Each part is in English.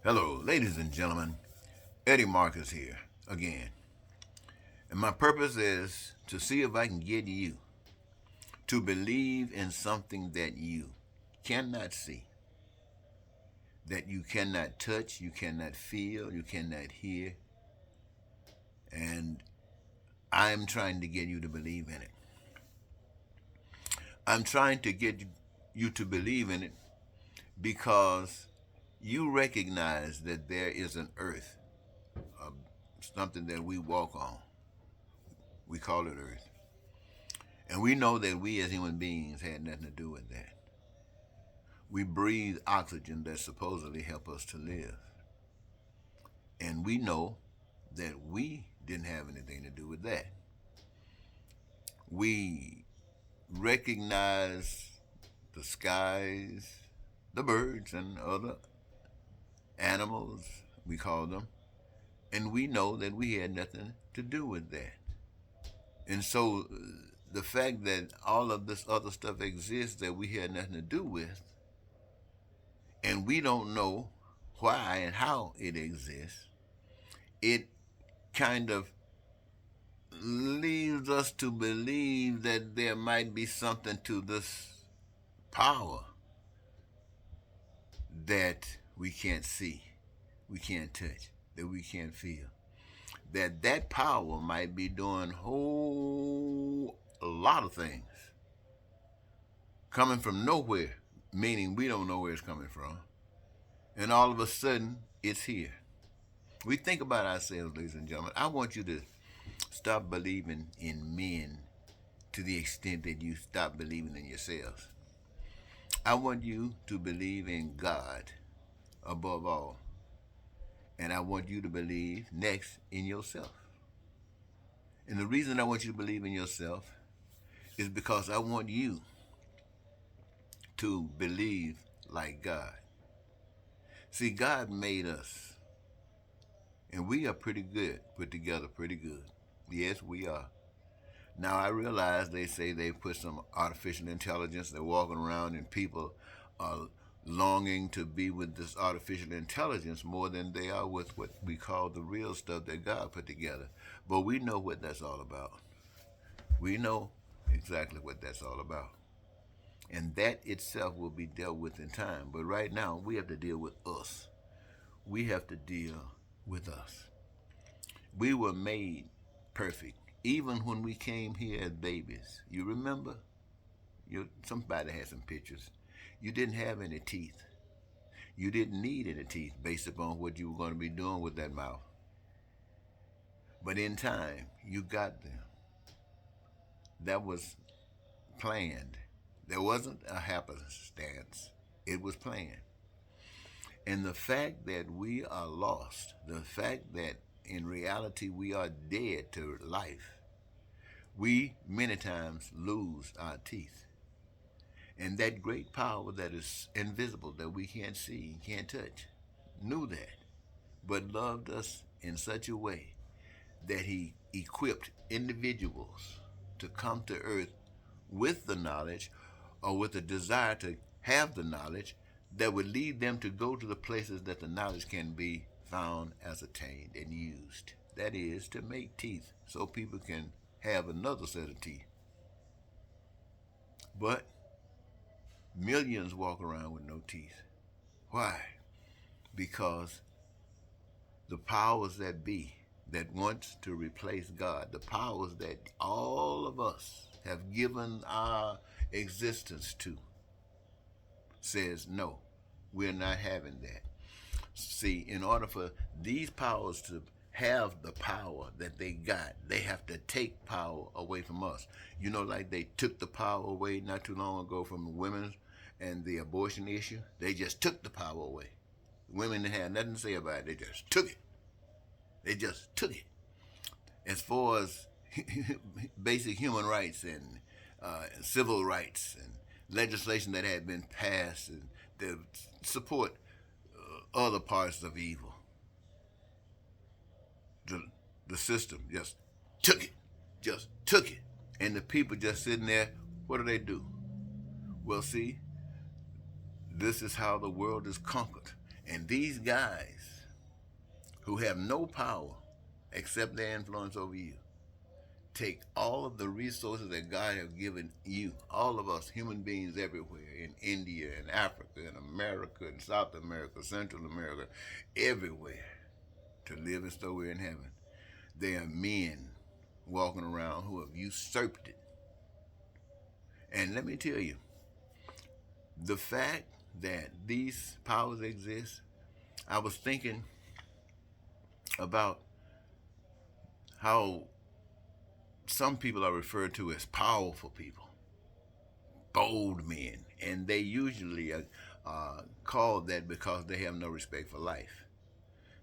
Hello, ladies and gentlemen. Eddie Marcus here again. And my purpose is to see if I can get you to believe in something that you cannot see, that you cannot touch, you cannot feel, you cannot hear. And I'm trying to get you to believe in it. I'm trying to get you to believe in it because you recognize that there is an earth, uh, something that we walk on. We call it earth. And we know that we as human beings had nothing to do with that. We breathe oxygen that supposedly help us to live. And we know that we didn't have anything to do with that. We recognize the skies, the birds and other animals, we call them, and we know that we had nothing to do with that. And so the fact that all of this other stuff exists that we had nothing to do with, and we don't know why and how it exists, it kind of leads us to believe that there might be something to this power that we can't see, we can't touch, that we can't feel. That power might be doing a lot of things coming from nowhere, meaning we don't know where it's coming from. And all of a sudden, it's here. We think about ourselves, ladies and gentlemen. I want you to stop believing in men to the extent that you stop believing in yourselves. I want you to believe in God above all. And I want you to believe next in yourself. And the reason I want you to believe in yourself is because I want you to believe like God. See, God made us, and we are pretty good, put together pretty good. Yes, we are. Now, I realize they say they put some artificial intelligence, they're walking around, and people are longing to be with this artificial intelligence more than they are with what we call the real stuff that God put together. But we know what that's all about. We know exactly what that's all about. And that itself will be dealt with in time. But right now, we have to deal with us. We have to deal with us. We were made perfect, even when we came here as babies. You remember? Somebody had some pictures. You didn't have any teeth. You didn't need any teeth based upon what you were going to be doing with that mouth. But in time, you got them. That was planned. There wasn't a happenstance. It was planned. And the fact that we are lost, the fact that in reality we are dead to life, we many times lose our teeth. And that great power that is invisible, that we can't see, can't touch, knew that, but loved us in such a way that he equipped individuals to come to earth with the knowledge or with a desire to have the knowledge that would lead them to go to the places that the knowledge can be found, ascertained, and used. That is, to make teeth so people can have another set of teeth. But millions walk around with no teeth. Why? Because the powers that be that wants to replace God, the powers that all of us have given our existence to, says no, we're not having that. See, in order for these powers to have the power that they got, they have to take power away from us. You know, like they took the power away not too long ago from women and the abortion issue. They just took the power away. Women had nothing to say about it. They just took it. They just took it. As far as basic human rights and civil rights and legislation that had been passed and to support other parts of evil, the the system just took it, and the people just sitting there. What do? Well, see, this is how the world is conquered. And these guys who have no power except their influence over you take all of the resources that God has given you, all of us human beings everywhere, in India and Africa and America and South America, Central America, everywhere, to live as though we're in heaven. There are men walking around who have usurped it. And let me tell you, the fact that these powers exist, I was thinking about how some people are referred to as powerful people, bold men, and they usually are called that because they have no respect for life.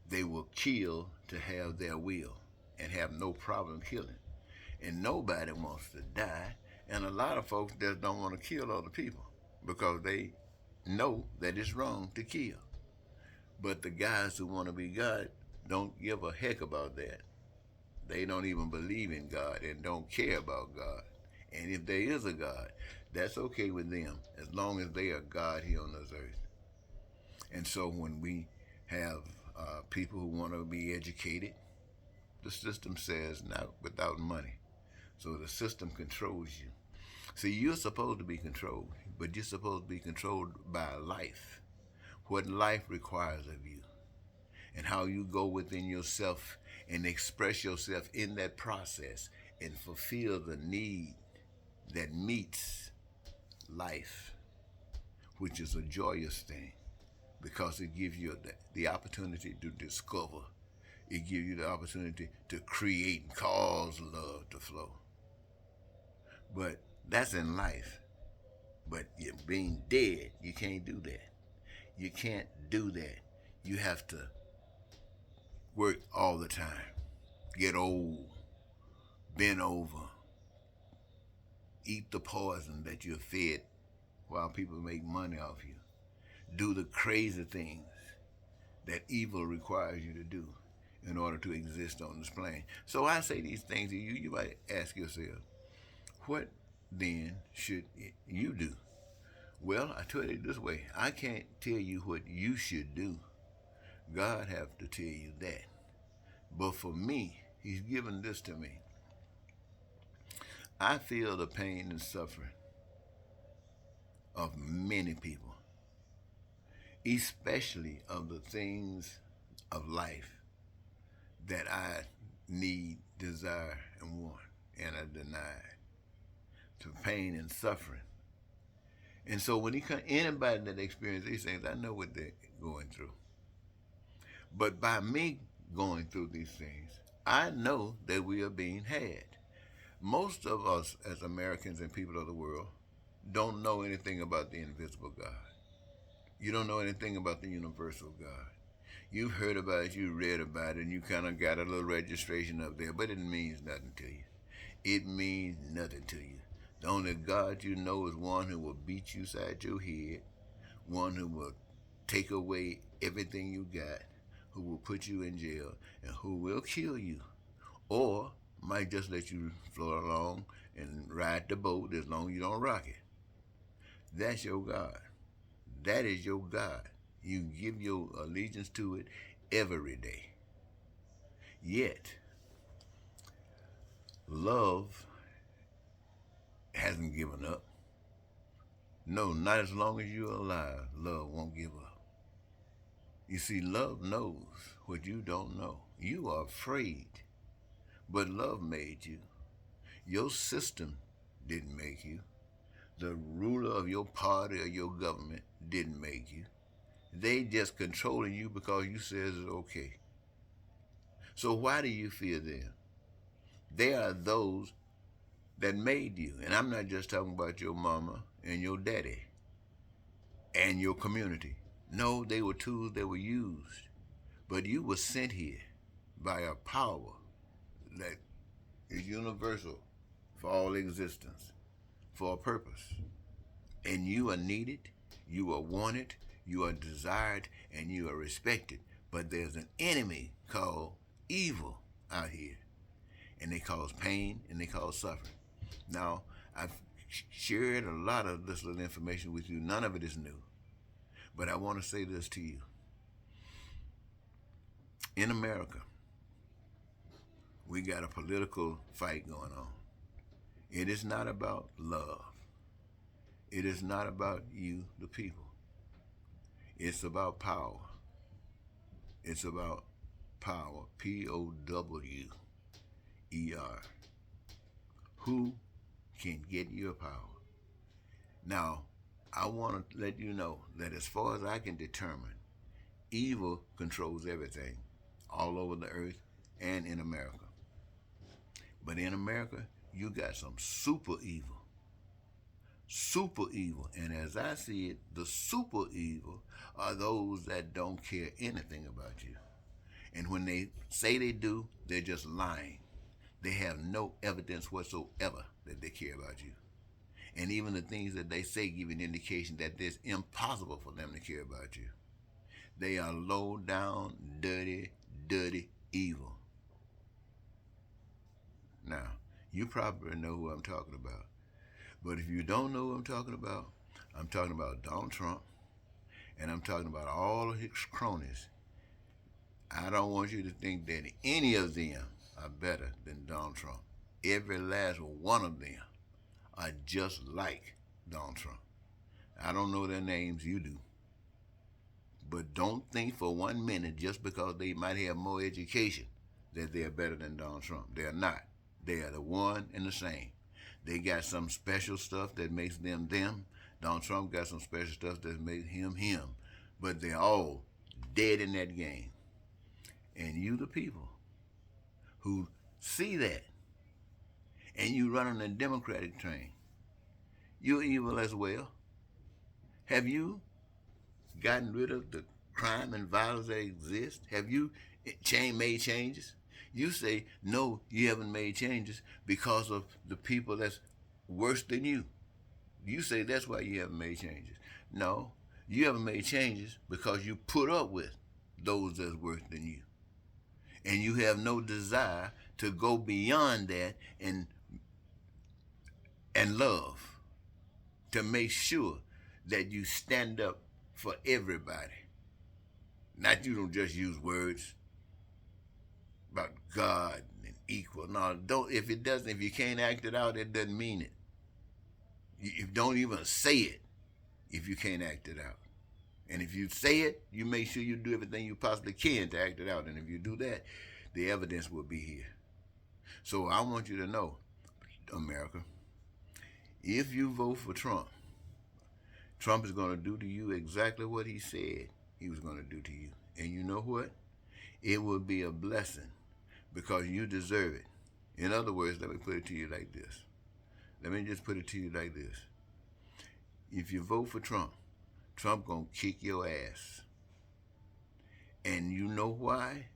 They will kill to have their will and have no problem killing. And nobody wants to die, and a lot of folks just don't want to kill other people because they know that it's wrong to kill. But the guys who want to be God don't give a heck about that. They don't even believe in God and don't care about God. And if there is a God, that's okay with them as long as they are God here on this earth. And so when we have people who want to be educated, the system says not without money. So the system controls you. See, you're supposed to be controlled, but you're supposed to be controlled by life, what life requires of you, and how you go within yourself and express yourself in that process and fulfill the need that meets life, which is a joyous thing because it gives you the opportunity to discover. It gives you the opportunity to create and cause love to flow. But that's in life. But being dead, you can't do that. You can't do that. You have to work all the time, get old, bend over, eat the poison that you're fed while people make money off you, do the crazy things that evil requires you to do in order to exist on this plane. So I say these things to you. You might ask yourself, what then should you do? Well, I tell you this way, I can't tell you what you should do. God have to tell you that. But for me, he's given this to me. I feel the pain and suffering of many people, especially of the things of life that I need, desire, and want, and I deny, to pain and suffering. And so when anybody that experiences these things, I know what they're going through. But by me going through these things, I know that we are being had. Most of us as Americans and people of the world don't know anything about the invisible God. You don't know anything about the universal God. You've heard about it, you read about it, and you kind of got a little registration up there, but it means nothing to you. It means nothing to you. The only God you know is one who will beat you side your head, one who will take away everything you got, who will put you in jail, and who will kill you, or might just let you float along and ride the boat as long as you don't rock it. That's your God. That is your God. You give your allegiance to it every day. Yet, love hasn't given up. No, not as long as you're alive, love won't give up. You see, love knows what you don't know. You are afraid, but love made you. Your system didn't make you. The ruler of your party or your government didn't make you. They just controlling you because you said it's okay. So why do you fear them? They are those that made you. And I'm not just talking about your mama and your daddy and your community. No, they were tools that were used. But you were sent here by a power that is universal for all existence, for a purpose. And you are needed, you are wanted, you are desired, and you are respected. But there's an enemy called evil out here. And they cause pain and they cause suffering. Now, I've shared a lot of this little information with you. None of it is new. But I want to say this to you. In America, we got a political fight going on. It is not about love. It is not about you, the people. It's about power. It's about power. Power. Who can get your power? Now, I want to let you know that as far as I can determine, evil controls everything all over the earth and in America. But in America, you got some super evil. Super evil. And as I see it, the super evil are those that don't care anything about you. And when they say they do, they're just lying. They have no evidence whatsoever that they care about you. And even the things that they say give an indication that it's impossible for them to care about you. They are low down, dirty evil. Now, you probably know who I'm talking about. But if you don't know who I'm talking about Donald Trump, and I'm talking about all of his cronies. I don't want you to think that any of them are better than Donald Trump. Every last one of them are just like Donald Trump. I don't know their names, you do. But don't think for 1 minute just because they might have more education that they're better than Donald Trump. They're not. They are the one and the same. They got some special stuff that makes them them. Donald Trump got some special stuff that makes him him. But they're all dead in that game. And you, the people, who see that, and you run on the Democratic train, you're evil as well. Have you gotten rid of the crime and violence that exist? Have you made changes? You say, no, you haven't made changes because of the people that's worse than you. You say that's why you haven't made changes. No, you haven't made changes because you put up with those that's worse than you. And you have no desire to go beyond that and love, to make sure that you stand up for everybody. Not you don't just use words about God and equal. No, don't. If you can't act it out, it doesn't mean it. You don't even say it if you can't act it out. And if you say it, you make sure you do everything you possibly can to act it out. And if you do that, the evidence will be here. So I want you to know, America, if you vote for Trump, Trump is going to do to you exactly what he said he was going to do to you. And you know what? It will be a blessing because you deserve it. In other words, let me put it to you like this. Let me just put it to you like this. If you vote for Trump, Trump gonna kick your ass. And you know why?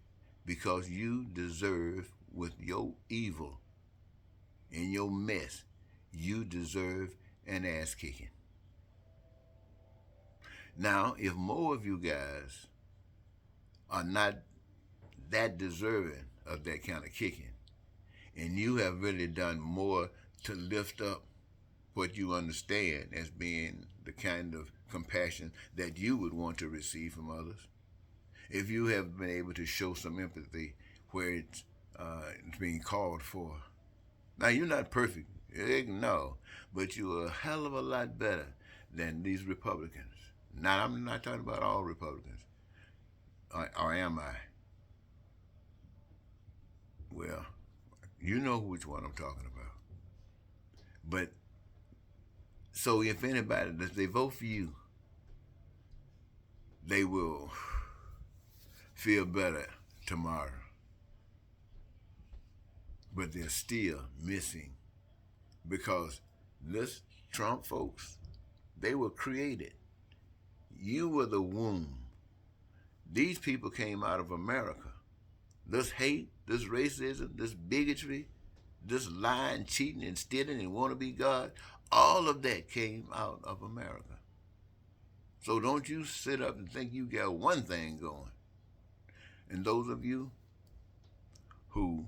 Because you deserve, with your evil and your mess, you deserve an ass kicking. Now, if more of you guys are not that deserving of that kind of kicking, and you have really done more to lift up what you understand as being the kind of compassion that you would want to receive from others, if you have been able to show some empathy where it's being called for. Now, you're not perfect, no, but you're a hell of a lot better than these Republicans. Now, I'm not talking about all Republicans, or am I? Well, you know which one I'm talking about. But, so if anybody, if they vote for you, they will feel better tomorrow. But they're still missing because this Trump folks, they were created. You were the womb. These people came out of America. This hate, this racism, this bigotry, this lying, cheating, and stealing, and want to be God, all of that came out of America. So don't you sit up and think you got one thing going. And those of you who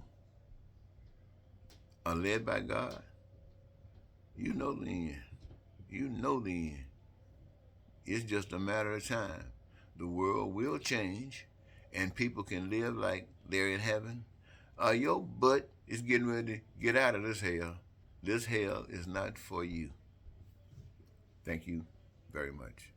are led by God, you know the end. You know the end. It's just a matter of time. The world will change, and people can live like they're in heaven, your butt is getting ready to get out of this hell. This hell is not for you. Thank you very much.